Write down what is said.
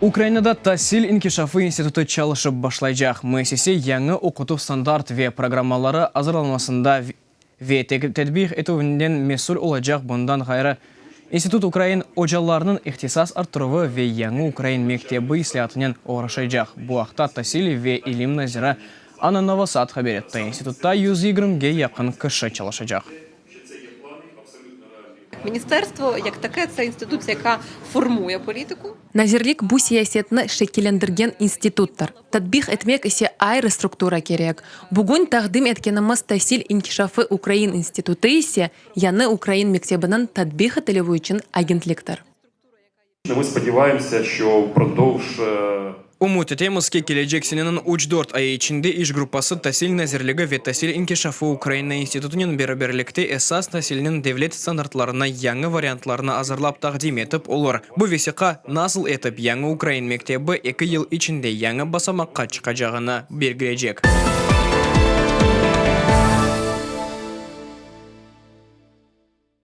Украинада Тасил инкишафы институты çalışып башлайжақ. Müessese яңы оқыту стандарт ве программалары азырланмасында ве тәдбих етуінден месул олacak bundan gayrı. Институт Украин ожаларының ихтисас арттырывы ве яңы Украин мектебі ислятынен орашайжақ. Bu ақта Тасил ве Илим Назира Анна Новосад хабар етті. Институтта 120-ге яқын кіші çalışacak. Міністерство, як таке, це інституція, яка формує політику. Назирлик бу сиясетні шекелендірген институттар. Тадбих етмек ісе айры структура керек. Бүгін тағдым еткеніміз Тасил инкишафы Украин институты ісе яны Украин мектебінің тадбих етіліві үшін агентліктар. Ми сподіваємося, що впродовж Umut etemiz ki gelecek senenin 3-4 ayı içinde iş grupası Tasil Nazirligi ve Tasil İnkişafı Ukrayna İnstitutu'nun beraberlikte esas Tasil'nin devlet standartlarına yangi variantlarını hazırlap taqdim etip olur. Bu vesika nasıl etip yangi Ukrayn mektebi 2 yıl içinde yangi basamakka çıkacağını belgileyecek.